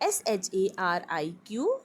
SHARIQ،